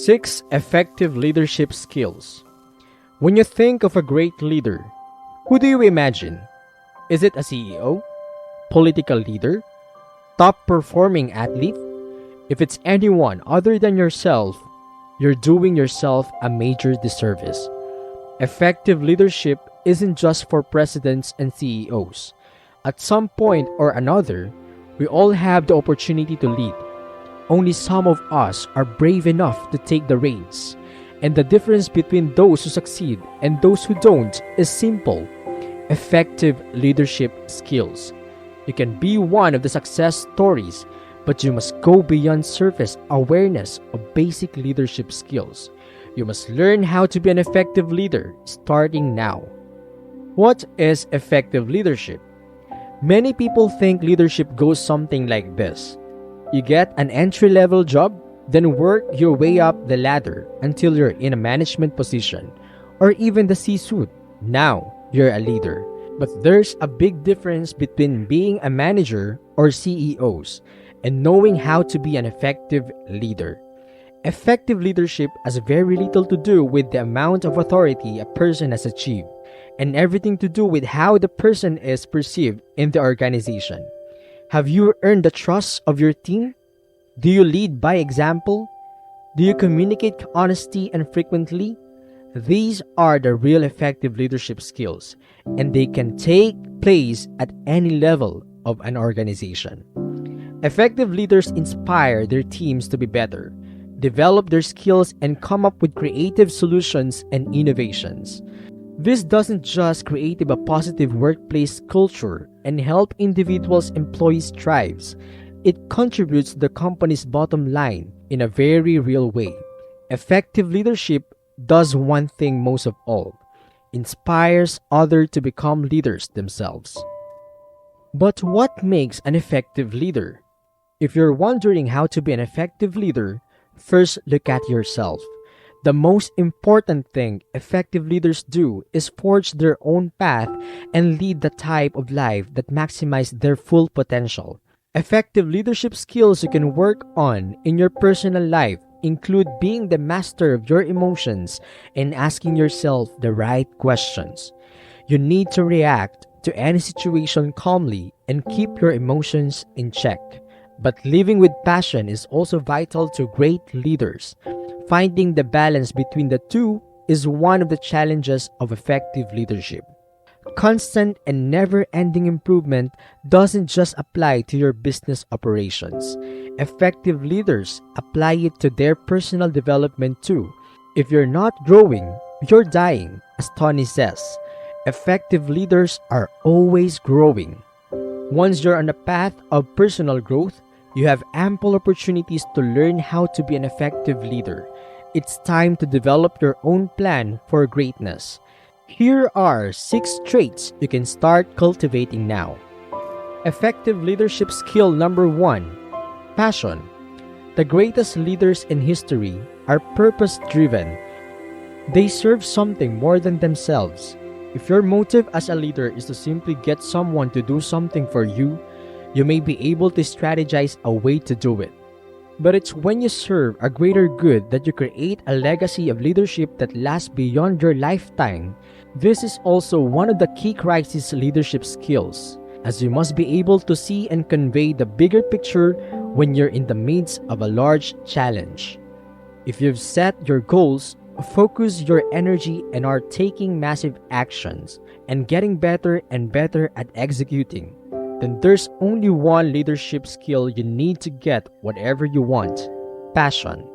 6 effective leadership skills. When you think of a great leader, who do you imagine? Is it a CEO? Political leader? Top performing athlete? If it's anyone other than yourself, you're doing yourself a major disservice. Effective leadership isn't just for presidents and CEOs. At some point or another, we all have the opportunity to lead. Only some of us are brave enough to take the reins. And the difference between those who succeed and those who don't is simple. Effective leadership skills. You can be one of the success stories, but you must go beyond surface awareness of basic leadership skills. You must learn how to be an effective leader starting now. What is effective leadership? Many people think leadership goes something like this. You get an entry-level job, then work your way up the ladder until you're in a management position or even the C-suite. Now, you're a leader. But there's a big difference between being a manager or CEOs and knowing how to be an effective leader. Effective leadership has very little to do with the amount of authority a person has achieved and everything to do with how the person is perceived in the organization. Have you earned the trust of your team? Do you lead by example? Do you communicate honesty and frequently? These are the real effective leadership skills, and they can take place at any level of an organization. Effective leaders inspire their teams to be better, develop their skills, and come up with creative solutions and innovations. This doesn't just create a positive workplace culture and help individuals' employees thrive. It contributes to the company's bottom line in a very real way. Effective leadership does one thing most of all: inspires others to become leaders themselves. But what makes an effective leader? If you're wondering how to be an effective leader, first look at yourself. The most important thing effective leaders do is forge their own path and lead the type of life that maximizes their full potential. Effective leadership skills you can work on in your personal life include being the master of your emotions and asking yourself the right questions. You need to react to any situation calmly and keep your emotions in check. But living with passion is also vital to great leaders. Finding the balance between the two is one of the challenges of effective leadership. Constant and never-ending improvement doesn't just apply to your business operations. Effective leaders apply it to their personal development too. If you're not growing, you're dying, as Tony says. Effective leaders are always growing. Once you're on the path of personal growth, you have ample opportunities to learn how to be an effective leader. It's time to develop your own plan for greatness. Here are 6 traits you can start cultivating now. Effective leadership skill number 1: passion. The greatest leaders in history are purpose-driven. They serve something more than themselves. If your motive as a leader is to simply get someone to do something for you, you may be able to strategize a way to do it. But it's when you serve a greater good that you create a legacy of leadership that lasts beyond your lifetime. This is also one of the key crisis leadership skills, as you must be able to see and convey the bigger picture when you're in the midst of a large challenge. If you've set your goals, focus your energy and are taking massive actions and getting better and better at executing, then there's only one leadership skill you need to get whatever you want: passion.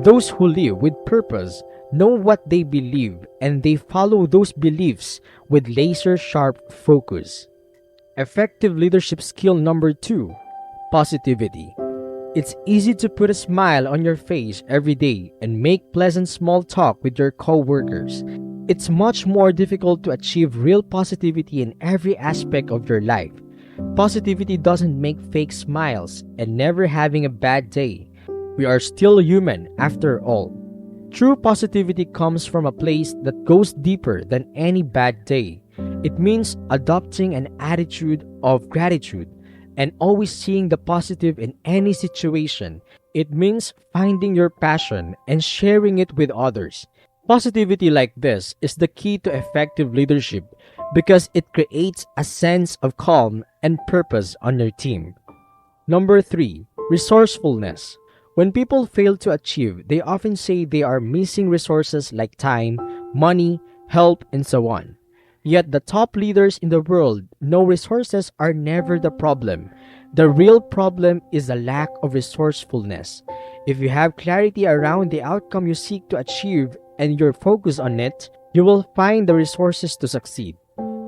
Those who live with purpose know what they believe and they follow those beliefs with laser-sharp focus. Effective leadership skill number 2: positivity. It's easy to put a smile on your face every day and make pleasant small talk with your co-workers. It's much more difficult to achieve real positivity in every aspect of your life. Positivity doesn't make fake smiles and never having a bad day. We are still human after all. True positivity comes from a place that goes deeper than any bad day. It means adopting an attitude of gratitude and always seeing the positive in any situation. It means finding your passion and sharing it with others. Positivity like this is the key to effective leadership because it creates a sense of calm and purpose on your team. Number 3, resourcefulness. When people fail to achieve, they often say they are missing resources like time, money, help, and so on. Yet the top leaders in the world know resources are never the problem. The real problem is the lack of resourcefulness. If you have clarity around the outcome you seek to achieve and you're focused on it, you will find the resources to succeed.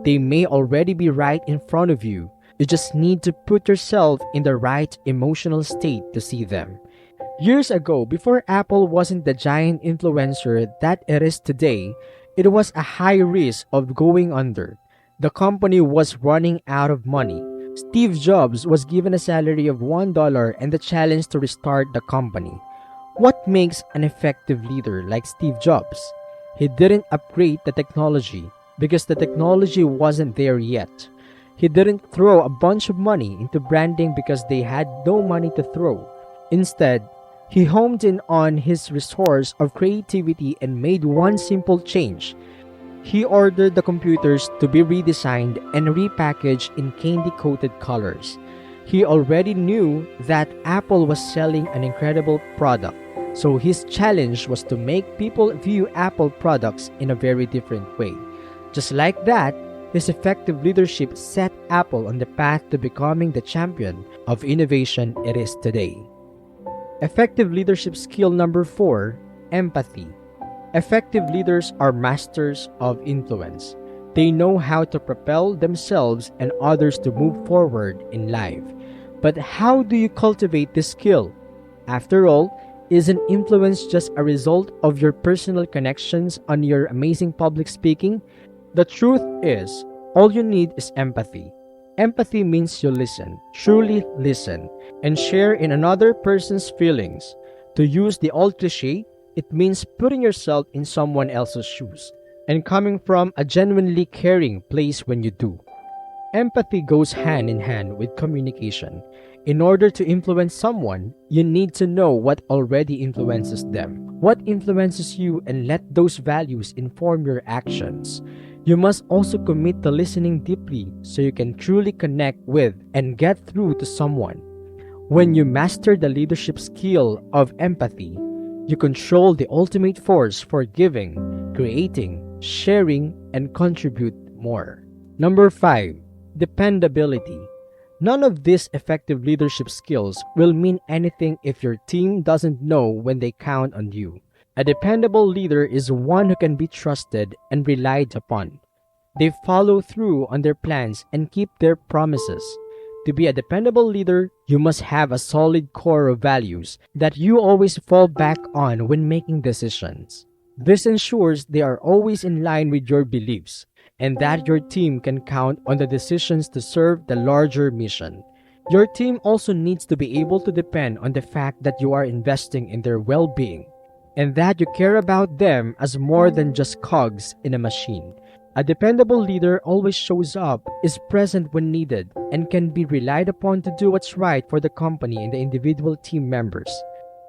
They may already be right in front of you. You just need to put yourself in the right emotional state to see them. Years ago, before Apple wasn't the giant influencer that it is today, it was a high risk of going under. The company was running out of money. Steve Jobs was given a salary of $1 and the challenge to restart the company. What makes an effective leader like Steve Jobs? He didn't upgrade the technology because the technology wasn't there yet. He didn't throw a bunch of money into branding because they had no money to throw. Instead, he homed in on his resource of creativity and made one simple change. He ordered the computers to be redesigned and repackaged in candy-coated colors. He already knew that Apple was selling an incredible product, so his challenge was to make people view Apple products in a very different way. Just like that, his effective leadership set Apple on the path to becoming the champion of innovation it is today. Effective leadership skill number 4, empathy. Effective leaders are masters of influence. They know how to propel themselves and others to move forward in life. But how do you cultivate this skill? After all, isn't influence just a result of your personal connections on your amazing public speaking? The truth is, all you need is empathy. Empathy means you listen, truly listen, and share in another person's feelings. To use the old cliche, it means putting yourself in someone else's shoes and coming from a genuinely caring place when you do. Empathy goes hand in hand with communication. In order to influence someone, you need to know what already influences them, what influences you, and let those values inform your actions. You must also commit to listening deeply so you can truly connect with and get through to someone. When you master the leadership skill of empathy, you control the ultimate force for giving, creating, sharing, and contribute more. Number 5, dependability. None of these effective leadership skills will mean anything if your team doesn't know when they count on you. A dependable leader is one who can be trusted and relied upon. They follow through on their plans and keep their promises. To be a dependable leader, you must have a solid core of values that you always fall back on when making decisions. This ensures they are always in line with your beliefs and that your team can count on the decisions to serve the larger mission. Your team also needs to be able to depend on the fact that you are investing in their well-being and that you care about them as more than just cogs in a machine. A dependable leader always shows up, is present when needed, and can be relied upon to do what's right for the company and the individual team members.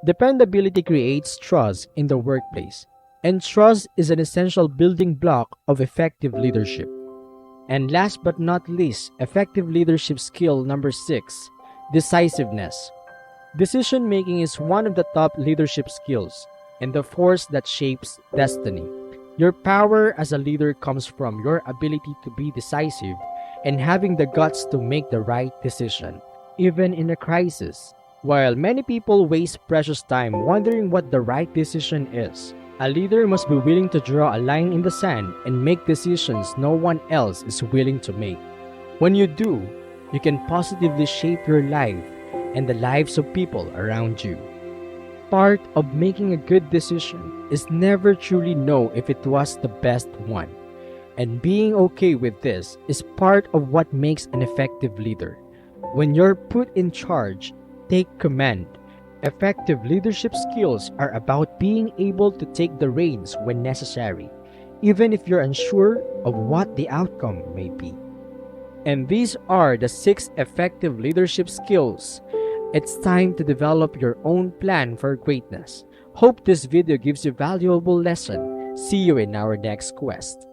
Dependability creates trust in the workplace, and trust is an essential building block of effective leadership. And last but not least, effective leadership skill number 6, decisiveness. Decision making is one of the top leadership skills and the force that shapes destiny. Your power as a leader comes from your ability to be decisive and having the guts to make the right decision, even in a crisis. While many people waste precious time wondering what the right decision is, a leader must be willing to draw a line in the sand and make decisions no one else is willing to make. When you do, you can positively shape your life and the lives of people around you. Part of making a good decision is never truly know if it was the best one. And being okay with this is part of what makes an effective leader. When you're put in charge, take command. Effective leadership skills are about being able to take the reins when necessary, even if you're unsure of what the outcome may be. And these are the 6 effective leadership skills It's time to develop your own plan for greatness. Hope this video gives you valuable lesson. See you in our next quest.